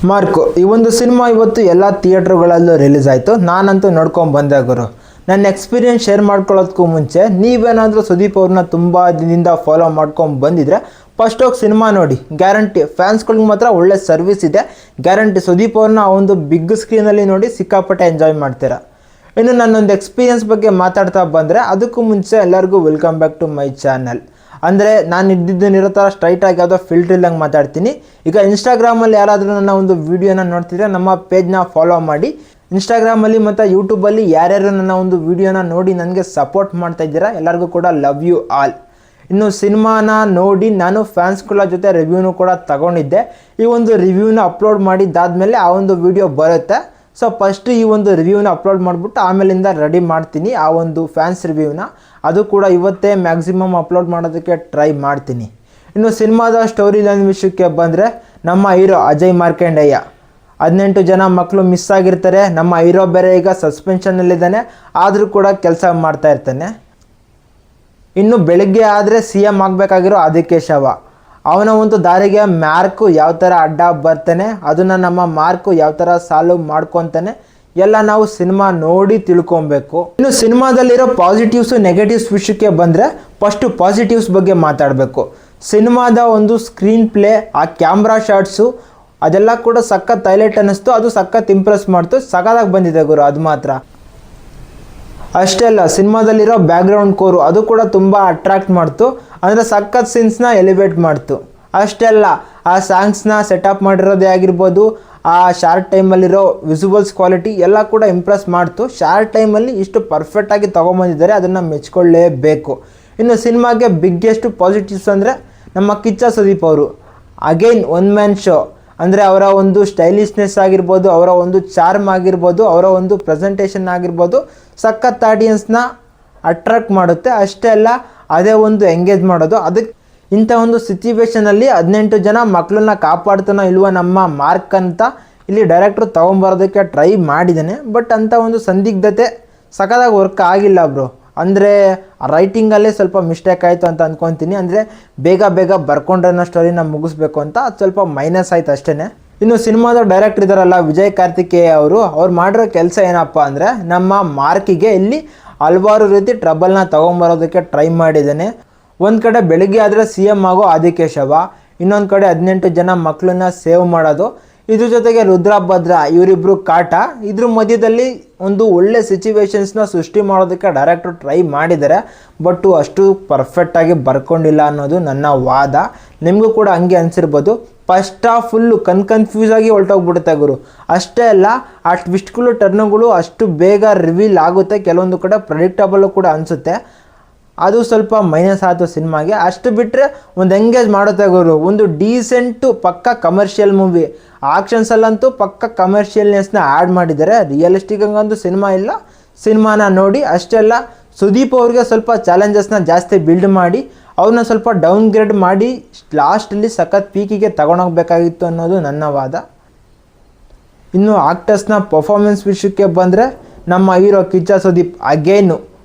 Mark ಈ ಒಂದು cinema ಇವತ್ತು ಎಲ್ಲ ಥಿಯೇಟ್ರುಗಳಲ್ಲೂ ರಿಲೀಸ್ ಆಯಿತು. ನಾನಂತೂ ನೋಡ್ಕೊಂಡು ಬಂದೆ ಗುರು. ನನ್ನ ಎಕ್ಸ್ಪೀರಿಯೆನ್ಸ್ ಶೇರ್ ಮಾಡ್ಕೊಳ್ಳೋದಕ್ಕೂ ಮುಂಚೆ ನೀವೇನಾದರೂ ಸುದೀಪ್ ಅವ್ರನ್ನ ತುಂಬ ದಿನದಿಂದ ಫಾಲೋ ಮಾಡ್ಕೊಂಡು ಬಂದಿದ್ರೆ ಫಸ್ಟ್ ಹೋಗಿ ಸಿನಿಮಾ ನೋಡಿ. ಗ್ಯಾರಂಟಿ ಫ್ಯಾನ್ಸ್ಗಳಿಗೆ ಮಾತ್ರ ಒಳ್ಳೆ ಸರ್ವಿಸ್ ಇದೆ. ಗ್ಯಾರಂಟಿ ಸುದೀಪ್ ಅವ್ರನ್ನ ಆ ಒಂದು ಬಿಗ್ ಸ್ಕ್ರೀನಲ್ಲಿ ನೋಡಿ ಸಿಕ್ಕಾಪಟ್ಟೆ ಎಂಜಾಯ್ ಮಾಡ್ತೀರಾ. ಇನ್ನು ನನ್ನೊಂದು ಎಕ್ಸ್ಪೀರಿಯೆನ್ಸ್ ಬಗ್ಗೆ ಮಾತಾಡ್ತಾ ಬಂದರೆ ಅದಕ್ಕೂ ಮುಂಚೆ ಎಲ್ಲರಿಗೂ welcome back to my channel. ಅಂದರೆ ನಾನು ಇದ್ದಿದ್ದು ಥರ ಸ್ಟ್ರೈಟಾಗಿ ಯಾವುದೋ ಫಿಲ್ಟರ್ ಇಲ್ಲಂಗೆ ಮಾತಾಡ್ತೀನಿ. ಈಗ ಇನ್ಸ್ಟಾಗ್ರಾಮಲ್ಲಿ ಯಾರಾದರೂ ನನ್ನ ಒಂದು ವೀಡಿಯೋನ ನೋಡ್ತಿದ್ರೆ ನಮ್ಮ ಪೇಜ್ನ ಫಾಲೋ ಮಾಡಿ. ಇನ್ಸ್ಟಾಗ್ರಾಮಲ್ಲಿ ಮತ್ತು ಯೂಟ್ಯೂಬಲ್ಲಿ ಯಾರ್ಯಾರು ನನ್ನ ಒಂದು ವೀಡಿಯೋನ ನೋಡಿ ನನಗೆ ಸಪೋರ್ಟ್ ಮಾಡ್ತಾ ಇದ್ದೀರಾ ಎಲ್ಲರಿಗೂ ಕೂಡ ಲವ್ ಯು ಆಲ್. ಇನ್ನು ಸಿನಿಮಾನ ನೋಡಿ ನಾನು ಫ್ಯಾನ್ಸ್ಗಳ ಜೊತೆ ರಿವ್ಯೂನು ಕೂಡ ತಗೊಂಡಿದ್ದೆ. ಈ ಒಂದು ರಿವ್ಯೂನ ಅಪ್ಲೋಡ್ ಮಾಡಿದ್ದಾದಮೇಲೆ ಆ ಒಂದು ವಿಡಿಯೋ ಬರುತ್ತೆ. ಸೊ ಫಸ್ಟ್ ಈ ಒಂದು ರಿವ್ಯೂನ ಅಪ್ಲೋಡ್ ಮಾಡಿಬಿಟ್ಟು ಆಮೇಲಿಂದ ರೆಡಿ ಮಾಡ್ತೀನಿ ಆ ಒಂದು ಫ್ಯಾನ್ಸ್ ರಿವ್ಯೂನ. ಅದು ಕೂಡ ಇವತ್ತೇ ಮ್ಯಾಕ್ಸಿಮಮ್ ಅಪ್ಲೋಡ್ ಮಾಡೋದಕ್ಕೆ ಟ್ರೈ ಮಾಡ್ತೀನಿ. ಇನ್ನು ಸಿನಿಮಾದ ಸ್ಟೋರಿ ಲೈನ್ ವಿಷಯಕ್ಕೆ ಬಂದರೆ ನಮ್ಮ ಹೀರೋ ಅಜಯ್ ಮಾರ್ಕಂಡೇಯ 18 ಜನ ಮಕ್ಕಳು ಮಿಸ್ ಆಗಿರ್ತಾರೆ. ನಮ್ಮ ಹೀರೋ ಬೇರೆ ಈಗ ಸಸ್ಪೆನ್ಷನ್ನಲ್ಲಿದ್ದಾನೆ, ಆದರೂ ಕೂಡ ಕೆಲಸ ಮಾಡ್ತಾ ಇರ್ತಾನೆ. ಇನ್ನು ಬೆಳಗ್ಗೆ ಆದರೆ CM ಆಗಬೇಕಾಗಿರೋ ಅದಕ್ಕೆ ಶವ ಅವನ ಒಂದು ದಾರಿಗೆ ಮಾರ್ಕು ಯಾವ ಥರ ಅಡ್ಡ ಬರ್ತಾನೆ, ಅದನ್ನು ನಮ್ಮ ಮಾರ್ಕು ಯಾವ ಥರ ಸಾಲ್ವ್ ಮಾಡ್ಕೊತಾನೆ ಎಲ್ಲ ನಾವು ಸಿನಿಮಾ ನೋಡಿ ತಿಳ್ಕೊಬೇಕು. ಇನ್ನು ಸಿನಿಮಾದಲ್ಲಿರೋ ಪಾಸಿಟಿವ್ಸು ನೆಗೆಟಿವ್ಸ್ ವಿಷಯಕ್ಕೆ ಬಂದರೆ ಫಸ್ಟು ಪಾಸಿಟಿವ್ಸ್ ಬಗ್ಗೆ ಮಾತಾಡಬೇಕು. ಸಿನಿಮಾದ ಒಂದು ಸ್ಕ್ರೀನ್ ಪ್ಲೇ, ಆ ಕ್ಯಾಮ್ರಾ ಶಾಟ್ಸು ಅದೆಲ್ಲ ಕೂಡ ಸಖತ್ ಹೈಲೈಟ್ ಅನ್ನಿಸ್ತು. ಅದು ಸಖತ್ ಇಂಪ್ರೆಸ್ ಮಾಡ್ತು, ಸಖತ್ತಾಗಿ ಬಂದಿದೆ ಗುರು. ಅದು ಮಾತ್ರ ಅಷ್ಟೇ ಅಲ್ಲ, ಸಿನಿಮಾದಲ್ಲಿರೋ ಬ್ಯಾಕ್ಗ್ರೌಂಡ್ ಕೋರು ಅದು ಕೂಡ ತುಂಬ ಅಟ್ರಾಕ್ಟ್ ಮಾಡ್ತು. ಅಂದರೆ ಸಖತ್ ಸೀನ್ಸ್ನ ಎಲಿವೇಟ್ ಮಾಡ್ತು. ಅಷ್ಟೇ ಅಲ್ಲ, ಆ ಸಾಂಗ್ಸ್ನ ಸೆಟಪ್ ಮಾಡಿರೋದೇ ಆಗಿರ್ಬೋದು, ಆ ಶಾರ್ಟ್ ಟೈಮಲ್ಲಿರೋ ವಿಸುವಲ್ಸ್ ಕ್ವಾಲಿಟಿ ಎಲ್ಲ ಕೂಡ ಇಂಪ್ರೆಸ್ ಮಾಡ್ತು. ಶಾರ್ಟ್ ಟೈಮಲ್ಲಿ ಇಷ್ಟು ಪರ್ಫೆಕ್ಟಾಗಿ ತೊಗೊಂಬಂದಿದ್ದಾರೆ, ಅದನ್ನು ಮೆಚ್ಕೊಳ್ಳೇಬೇಕು. ಇನ್ನು ಸಿನಿಮಾಗೆ ಬಿಗ್ಗೆಸ್ಟ್ ಪಾಸಿಟಿವ್ಸ್ ಅಂದರೆ ನಮ್ಮ ಕಿಚ್ಚ ಸುದೀಪ್ ಅವರು ಅಗೈನ್ ಒನ್ ಮ್ಯಾನ್ ಶೋ. ಅಂದರೆ ಅವರ ಒಂದು ಸ್ಟೈಲಿಶ್ನೆಸ್ ಆಗಿರ್ಬೋದು, ಅವರ ಒಂದು ಚಾರ್ಮ್ ಆಗಿರ್ಬೋದು, ಅವರ ಒಂದು ಪ್ರೆಸೆಂಟೇಷನ್ ಆಗಿರ್ಬೋದು ಸಖತ್ ಆಡಿಯನ್ಸ್ನ ಅಟ್ರಾಕ್ಟ್ ಮಾಡುತ್ತೆ. ಅಷ್ಟೇ ಅಲ್ಲ, ಅದೇ ಒಂದು ಎಂಗೇಜ್ ಮಾಡೋದು. ಅದಕ್ಕೆ ಇಂಥ ಒಂದು ಸಿಚುವೇಷನಲ್ಲಿ 18 ಜನ ಮಕ್ಕಳನ್ನ ಕಾಪಾಡ್ತಾನೋ ಇಲ್ವೋ ನಮ್ಮ ಮಾರ್ಕ್ ಅಂತ ಇಲ್ಲಿ ಡೈರೆಕ್ಟ್ರು ತೊಗೊಂಬರೋದಕ್ಕೆ ಟ್ರೈ ಮಾಡಿದ್ದಾನೆ. ಬಟ್ ಅಂಥ ಒಂದು ಸಂದಿಗ್ಧತೆ ಸಖತ್ತಾಗಿ ವರ್ಕ್ ಆಗಿಲ್ಲ ಬ್ರೋ. ಅಂದರೆ ರೈಟಿಂಗಲ್ಲೇ ಸ್ವಲ್ಪ ಮಿಸ್ಟೇಕ್ ಆಯಿತು ಅಂತ ಅಂದ್ಕೊತೀನಿ. ಅಂದರೆ ಬೇಗ ಬರ್ಕೊಂಡ್ರೆ ಸ್ಟೋರಿನ ಮುಗಿಸ್ಬೇಕು ಅಂತ ಅದು ಸ್ವಲ್ಪ ಮೈನಸ್ ಆಯ್ತು ಅಷ್ಟೇ. ಇನ್ನು ಸಿನಿಮಾದ ಡೈರೆಕ್ಟರ್ ಇದ್ದಾರಲ್ಲ ವಿಜಯ್ ಕಾರ್ತಿಕೇಯ ಅವ್ರು ಮಾಡಿರೋ ಕೆಲಸ ಏನಪ್ಪ ಅಂದರೆ ನಮ್ಮ ಮಾರ್ಕಿಗೆ ಇಲ್ಲಿ ಹಲವಾರು ರೀತಿ ಟ್ರಬಲ್ನ ತೊಗೊಂಬರೋದಕ್ಕೆ ಟ್ರೈ ಮಾಡಿದ್ದಾನೆ. ಒಂದು ಕಡೆ ಬೆಳಗ್ಗೆ ಆದರೆ CM ಆಗೋ ಅದಕ್ಕೆ ಶವ, ಇನ್ನೊಂದು ಕಡೆ 18 ಜನ ಮಕ್ಕಳನ್ನ ಸೇವ್ ಮಾಡೋದು, ಇದ್ರ ಜೊತೆಗೆ ರುದ್ರಭದ್ರ ಇವರಿಬ್ಬರು ಕಾಟ. ಇದ್ರ ಮಧ್ಯದಲ್ಲಿ ಒಂದು ಒಳ್ಳೆ ಸಿಚುವೇಶನ್ಸ್ನ ಸೃಷ್ಟಿ ಮಾಡೋದಕ್ಕೆ ಡೈರೆಕ್ಟ್ರು ಟ್ರೈ ಮಾಡಿದ್ದಾರೆ. ಬಟ್ಟು ಅಷ್ಟು ಪರ್ಫೆಕ್ಟಾಗಿ ಬರ್ಕೊಂಡಿಲ್ಲ ಅನ್ನೋದು ನನ್ನ ವಾದ. ನಿಮಗೂ ಕೂಡ ಹಂಗೆ ಅನಿಸಿರ್ಬೋದು. ಫಸ್ಟ್ ಹಾಫ್ ಫುಲ್ಲು ಕನ್ಫ್ಯೂಸ್ ಆಗಿ ಹೊರಟೋಗ್ಬಿಡುತ್ತೆ ಗುರು. ಅಷ್ಟೇ ಅಲ್ಲ, ಆ ಟ್ವಿಸ್ಟ್ಗಳು ಟರ್ನುಗಳು ಅಷ್ಟು ಬೇಗ ರಿವೀಲ್ ಆಗುತ್ತೆ, ಕೆಲವೊಂದು ಕಡೆ ಪ್ರೆಡಿಕ್ಟಬಲ್ಲು ಕೂಡ ಅನಿಸುತ್ತೆ. ಅದು ಸ್ವಲ್ಪ ಮೈನಸ್ ಆಯಿತು ಸಿನಿಮಾಗೆ. ಅಷ್ಟು ಬಿಟ್ಟರೆ ಒಂದು ಎಂಗೇಜ್ ಮಾಡುತ್ತೆ ಗುರು. ಒಂದು ಡೀಸೆಂಟು ಪಕ್ಕ ಕಮರ್ಷಿಯಲ್ ಮೂವಿ. ಆಕ್ಷನ್ಸಲ್ಲಂತೂ ಪಕ್ಕ ಕಮರ್ಷಿಯಲ್ನೆಸ್ನ ಆ್ಯಡ್ ಮಾಡಿದ್ದಾರೆ. ರಿಯಲಿಸ್ಟಿಕ್ ಹಂಗಂತೂ ಸಿನಿಮಾ ಇಲ್ಲ. ಸಿನಿಮಾನ ನೋಡಿ. ಅಷ್ಟೇ ಅಲ್ಲ, ಸುದೀಪ್ ಅವ್ರಿಗೆ ಸ್ವಲ್ಪ ಚಾಲೆಂಜಸ್ನ ಜಾಸ್ತಿ ಬಿಲ್ಡ್ ಮಾಡಿ ಅವ್ರನ್ನ ಸ್ವಲ್ಪ ಡೌನ್ಗ್ರೇಡ್ ಮಾಡಿ ಲಾಸ್ಟಲ್ಲಿ ಸಖತ್ ಪೀಕಿಗೆ ತಗೊಂಡೋಗ್ಬೇಕಾಗಿತ್ತು ಅನ್ನೋದು ನನ್ನ ವಾದ. ಇನ್ನು ಆಕ್ಟರ್ಸ್ನ ಪರ್ಫಾರ್ಮೆನ್ಸ್ ವಿಷಯಕ್ಕೆ ಬಂದರೆ ನಮ್ಮ ಹೀರೋ ಕಿಚ್ಚ ಸುದೀಪ್ ಅಗೇನು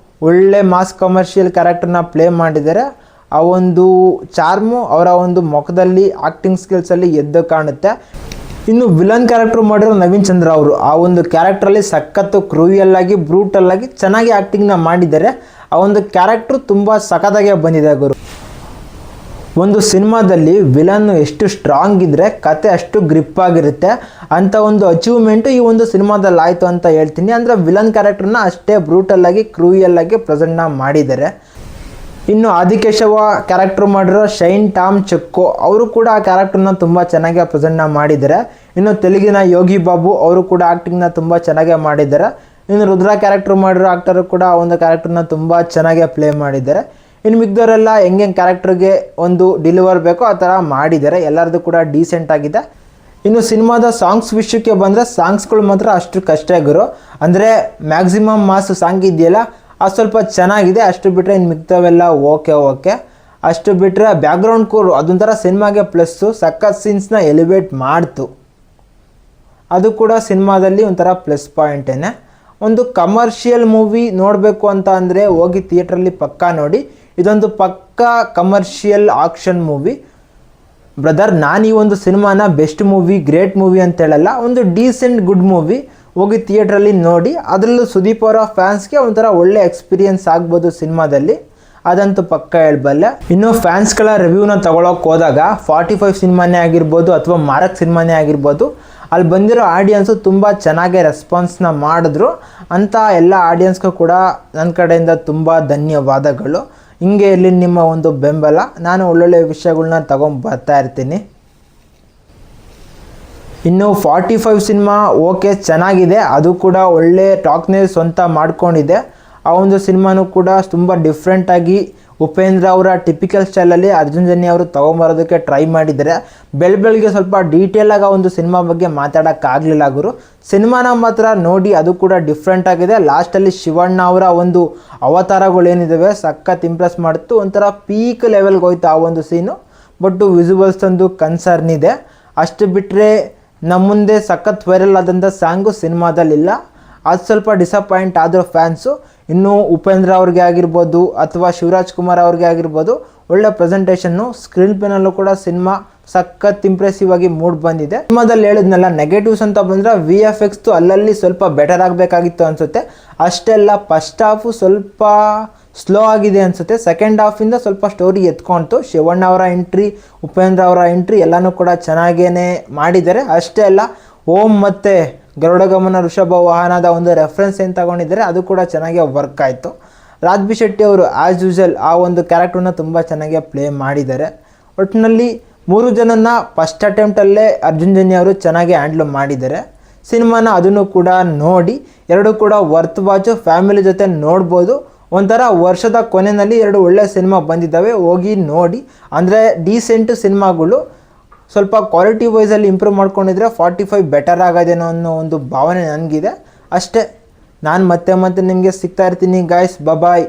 ಒಳ್ಳೆ ಮಾಸ್ ಕಮರ್ಷಿಯಲ್ ಕ್ಯಾರೆಕ್ಟರ್ನ ಪ್ಲೇ ಮಾಡಿದ್ದಾರೆ. ಆ ಒಂದು ಚಾರ್ಮು ಅವರ ಒಂದು ಮುಖದಲ್ಲಿ ಆ್ಯಕ್ಟಿಂಗ್ ಸ್ಕಿಲ್ಸಲ್ಲಿ ಎದ್ದು ಕಾಣುತ್ತೆ. ಇನ್ನು ವಿಲನ್ ಕ್ಯಾರೆಕ್ಟರ್ ಮಾಡಿರೋ ನವೀನ್ ಚಂದ್ರ ಅವರು ಆ ಒಂದು ಕ್ಯಾರೆಕ್ಟ್ರಲ್ಲಿ ಸಖತ್ತು ಕ್ರೂಯಲ್ಲಾಗಿ ಬ್ರೂಟಲ್ಲಾಗಿ ಚೆನ್ನಾಗಿ ಆ್ಯಕ್ಟಿಂಗ್ನ ಮಾಡಿದ್ದಾರೆ. ಆ ಒಂದು ಕ್ಯಾರೆಕ್ಟ್ರು ತುಂಬ ಸಖತ್ತಾಗೆ ಬಂದಿದೆ ಗುರು. ಒಂದು ಸಿನಿಮಾದಲ್ಲಿ ವಿಲನ್ ಎಷ್ಟು ಸ್ಟ್ರಾಂಗ್ ಇದ್ದರೆ ಕತೆ ಅಷ್ಟು ಗ್ರಿಪ್ ಆಗಿರುತ್ತೆ. ಅಂಥ ಒಂದು ಅಚೀವ್ಮೆಂಟು ಈ ಒಂದು ಸಿನಿಮಾದಲ್ಲಿ ಆಯಿತು ಅಂತ ಹೇಳ್ತೀನಿ. ಅಂದರೆ ವಿಲನ್ ಕ್ಯಾರೆಕ್ಟರ್ನ ಅಷ್ಟೇ ಬ್ರೂಟಲ್ಲಾಗಿ ಕ್ರೂಯಲ್ಲಾಗಿ ಪ್ರೆಸೆಂಟ್ನ ಮಾಡಿದ್ದಾರೆ. ಇನ್ನು ಆದಿಕೇಶವ ಕ್ಯಾರೆಕ್ಟರ್ ಮಾಡಿರೋ ಶೈನ್ ಟಾಮ್ ಚಕ್ಕೋ ಅವರು ಕೂಡ ಆ ಕ್ಯಾರೆಕ್ಟರ್ನ ತುಂಬ ಚೆನ್ನಾಗಿ ಪ್ರೆಸೆಂಟ್ನ ಮಾಡಿದ್ದಾರೆ. ಇನ್ನು ತೆಲುಗಿನ ಯೋಗಿ ಬಾಬು ಅವರು ಕೂಡ ಆ್ಯಕ್ಟಿಂಗ್ನ ತುಂಬ ಚೆನ್ನಾಗೇ ಮಾಡಿದ್ದಾರೆ. ಇನ್ನು ರುದ್ರ ಕ್ಯಾರೆಕ್ಟರ್ ಮಾಡಿರೋ ಆಕ್ಟರು ಕೂಡ ಆ ಒಂದು ಕ್ಯಾರೆಕ್ಟರ್ನ ತುಂಬ ಚೆನ್ನಾಗೇ ಪ್ಲೇ ಮಾಡಿದ್ದಾರೆ. ಇನ್ನು ಮಿಕ್ದವರೆಲ್ಲ ಹೆಂಗೆ ಕ್ಯಾರೆಕ್ಟರ್ಗೆ ಒಂದು ಡೆಲಿವರ್ ಬೇಕೋ ಆ ಥರ ಮಾಡಿದ್ದಾರೆ. ಎಲ್ಲರದ್ದು ಕೂಡ ಡೀಸೆಂಟ್ ಆಗಿದೆ. ಇನ್ನು ಸಿನಿಮಾದ ಸಾಂಗ್ಸ್ ವಿಷಯಕ್ಕೆ ಬಂದರೆ ಸಾಂಗ್ಸ್ಗಳು ಮಾತ್ರ ಅಷ್ಟು ಕಷ್ಟ ಗುರು. ಅಂದರೆ ಮ್ಯಾಕ್ಸಿಮಮ್ ಮಾಸ್ ಸಾಂಗ್ ಇದೆಯಲ್ಲ ಅದು ಸ್ವಲ್ಪ ಚೆನ್ನಾಗಿದೆ. ಅಷ್ಟು ಬಿಟ್ಟರೆ ಇನ್ನು ಮಿಕ್ದವೆಲ್ಲ ಓಕೆ. ಅಷ್ಟು ಬಿಟ್ಟರೆ ಬ್ಯಾಕ್ಗ್ರೌಂಡ್ ಕೋರು ಅದೊಂಥರ ಸಿನಿಮಾಗೆ ಪ್ಲಸ್ಸು. ಸಖತ್ ಸೀನ್ಸ್ನ ಎಲಿವೇಟ್ ಮಾಡ್ತು. ಅದು ಕೂಡ ಸಿನಿಮಾದಲ್ಲಿ ಒಂಥರ ಪ್ಲಸ್ ಪಾಯಿಂಟೇನೆ. ಒಂದು ಕಮರ್ಷಿಯಲ್ ಮೂವಿ ನೋಡಬೇಕು ಅಂತ ಅಂದರೆ ಹೋಗಿ ಥಿಯೇಟ್ರಲ್ಲಿ ಪಕ್ಕಾ ನೋಡಿ. ಇದೊಂದು ಪಕ್ಕಾ ಕಮರ್ಷಿಯಲ್ ಆಕ್ಷನ್ ಮೂವಿ. ಬ್ರದರ್, ನಾನು ಈ ಒಂದು ಸಿನಿಮಾನ ಬೆಸ್ಟ್ ಮೂವಿ, ಗ್ರೇಟ್ ಮೂವಿ ಅಂತ ಹೇಳಲ್ಲ, ಒಂದು ಡೀಸೆಂಟ್ ಗುಡ್ ಮೂವಿ. ಹೋಗಿ ಥಿಯೇಟ್ರಲ್ಲಿ ನೋಡಿ. ಅದರಲ್ಲೂ ಸುದೀಪ್ ಅವರ ಫ್ಯಾನ್ಸ್ಗೆ ಒಂಥರ ಒಳ್ಳೆ ಎಕ್ಸ್ಪೀರಿಯನ್ಸ್ ಆಗ್ಬೋದು ಸಿನಿಮಾದಲ್ಲಿ, ಅದಂತೂ ಪಕ್ಕ ಹೇಳ್ಬಲ್ಲೆ. ಇನ್ನು ಫ್ಯಾನ್ಸ್ಗಳ ರಿವ್ಯೂನ ತಗೊಳಕ್ಕೆ ಹೋದಾಗ 45 ಸಿನಿಮಾನೇ ಆಗಿರ್ಬೋದು ಅಥವಾ ಮಾರಕ್ ಸಿನಿಮಾನೇ ಆಗಿರ್ಬೋದು, ಅಲ್ಲಿ ಬಂದಿರೋ ಆಡಿಯನ್ಸು ತುಂಬ ಚೆನ್ನಾಗೇ ರೆಸ್ಪಾನ್ಸ್ನ ಮಾಡಿದ್ರು. ಅಂತ ಎಲ್ಲ ಆಡಿಯನ್ಸ್ಗೂ ಕೂಡ ನನ್ನ ಕಡೆಯಿಂದ ತುಂಬ ಧನ್ಯವಾದಗಳು. ಹಿಂಗೆ ಇರಲಿ ನಿಮ್ಮ ಒಂದು ಬೆಂಬಲ. ನಾನು ಒಳ್ಳೊಳ್ಳೆ ವಿಷಯಗಳನ್ನ ಬರ್ತಾ ಇರ್ತೀನಿ. ಇನ್ನು 45 ಸಿನಿಮಾ ಓಕೆ ಚೆನ್ನಾಗಿದೆ, ಅದು ಕೂಡ ಒಳ್ಳೆ ಟಾಕ್ನೇ ಸ್ವಂತ ಮಾಡ್ಕೊಂಡಿದೆ. ಆ ಒಂದು ಸಿನಿಮಾನೂ ಕೂಡ ತುಂಬ ಡಿಫ್ರೆಂಟಾಗಿ ಉಪೇಂದ್ರ ಅವರ ಟಿಪಿಕಲ್ ಸ್ಟೈಲಲ್ಲಿ ಅರ್ಜುನ್ ಜನ್ಯ ಅವರು ತೊಗೊಂಬರೋದಕ್ಕೆ ಟ್ರೈ ಮಾಡಿದ್ದಾರೆ. ಬೆಳಗ್ಗೆ ಸ್ವಲ್ಪ ಡೀಟೇಲಾಗಿ ಆ ಒಂದು ಸಿನಿಮಾ ಬಗ್ಗೆ ಮಾತಾಡೋಕ್ಕಾಗಲಿಲ್ಲ ಗುರು. ಸಿನಿಮಾನ ಮಾತ್ರ ನೋಡಿ, ಅದು ಕೂಡ ಡಿಫ್ರೆಂಟ್ ಆಗಿದೆ. ಲಾಸ್ಟಲ್ಲಿ ಶಿವಣ್ಣ ಅವರ ಒಂದು ಅವತಾರಗಳೇನಿದ್ದಾವೆ ಸಖತ್ ಇಂಪ್ರೆಸ್ ಮಾಡ್ತು. ಒಂಥರ ಪೀಕ್ ಲೆವೆಲ್ಗೆ ಹೋಯ್ತು ಆ ಒಂದು ಸೀನು. ಬಟ್ಟು ವಿಸುವಲ್ಸ್ ಒಂದು ಕನ್ಸರ್ನ್ ಇದೆ. ಅಷ್ಟು ಬಿಟ್ಟರೆ ನಮ್ಮ ಮುಂದೆ ಸಖತ್ ವೈರಲ್ ಆದಂಥ ಸಾಂಗು ಸಿನಿಮಾದಲ್ಲಿಲ್ಲ. ಅದು ಸ್ವಲ್ಪ ಡಿಸಪಾಯಿಂಟ್ ಆದರೂ ಫ್ಯಾನ್ಸು. ಇನ್ನು ಉಪೇಂದ್ರ ಅವ್ರಿಗೆ ಆಗಿರ್ಬೋದು ಅಥವಾ ಶಿವರಾಜ್ ಕುಮಾರ್ ಅವ್ರಿಗೆ ಆಗಿರ್ಬೋದು, ಒಳ್ಳೆ ಪ್ರೆಸೆಂಟೇಷನ್ನು. ಸ್ಕ್ರೀನ್ ಪ್ಲೇನಲ್ಲೂ ಕೂಡ ಸಿನಿಮಾ ಸಖತ್ ಇಂಪ್ರೆಸಿವ್ ಆಗಿ ಮೂಡ್ ಬಂದಿದೆ. ಸಿನಿಮಾದಲ್ಲಿ ಹೇಳಿದ್ನಲ್ಲ, ನೆಗೆಟಿವ್ಸ್ ಅಂತ ಬಂದರೆ VFX ಅಲ್ಲಲ್ಲಿ ಸ್ವಲ್ಪ ಬೆಟರ್ ಆಗಬೇಕಾಗಿತ್ತು ಅನಿಸುತ್ತೆ. ಅಷ್ಟೆಲ್ಲ ಫಸ್ಟ್ ಹಾಫು ಸ್ವಲ್ಪ ಸ್ಲೋ ಆಗಿದೆ ಅನಿಸುತ್ತೆ. ಸೆಕೆಂಡ್ ಹಾಫಿಂದ ಸ್ವಲ್ಪ ಸ್ಟೋರಿ ಎತ್ಕೊಳ್ತು. ಶಿವಣ್ಣ ಅವರ ಎಂಟ್ರಿ, ಉಪೇಂದ್ರ ಅವರ ಎಂಟ್ರಿ ಎಲ್ಲನೂ ಕೂಡ ಚೆನ್ನಾಗೇ ಮಾಡಿದ್ದಾರೆ. ಅಷ್ಟೇ ಅಲ್ಲ, ಓಂ ಮತ್ತು ಗರುಡಗಮನ ಋಷಭ ವಾಹನದ ಒಂದು ರೆಫರೆನ್ಸ್ ಏನು ತಗೊಂಡಿದ್ದಾರೆ, ಅದು ಕೂಡ ಚೆನ್ನಾಗಿ ವರ್ಕ್ ಆಯಿತು. ರಾಜ್ ಬಿ ಶೆಟ್ಟಿ ಅವರು ಆ್ಯಸ್ ಯೂಶಲ್ ಆ ಒಂದು ಕ್ಯಾರೆಕ್ಟರ್ನ ತುಂಬ ಚೆನ್ನಾಗಿ ಪ್ಲೇ ಮಾಡಿದ್ದಾರೆ. ಒಟ್ಟಿನಲ್ಲಿ 3 ಜನನ ಫಸ್ಟ್ ಅಟೆಂಪ್ಟಲ್ಲೇ ಅರ್ಜುನ್ ಜನ್ಯ ಅವರು ಚೆನ್ನಾಗಿ ಹ್ಯಾಂಡ್ಲ್ ಮಾಡಿದ್ದಾರೆ ಸಿನಿಮಾನ. ಅದನ್ನು ಕೂಡ ನೋಡಿ, ಎರಡು ಕೂಡ ವರ್ತ್ ವಾಚು, ಫ್ಯಾಮಿಲಿ ಜೊತೆ ನೋಡ್ಬೋದು. ಒಂಥರ ವರ್ಷದ ಕೊನೆಯಲ್ಲಿ 2 ಒಳ್ಳೆ ಸಿನಿಮಾ ಬಂದಿದ್ದಾವೆ, ಹೋಗಿ ನೋಡಿ. ಅಂದರೆ ಡೀಸೆಂಟ್ ಸಿನಿಮಾಗಳು ಸ್ವಲ್ಪ ಕ್ವಾಲಿಟಿ ವೈಸಲ್ಲಿ ಇಂಪ್ರೂವ್ ಮಾಡ್ಕೊಂಡಿದ್ರೆ 45 ಬೆಟರ್ ಆಗೋದೇನೋ ಅನ್ನೋ ಒಂದು ಭಾವನೆ ನನಗಿದೆ. ಅಷ್ಟೇ. ನಾನು ಮತ್ತೆ ನಿಮಗೆ ಸಿಗ್ತಾ ಇರ್ತೀನಿ ಗಾಯ್ಸ್. ಬಾಯ್.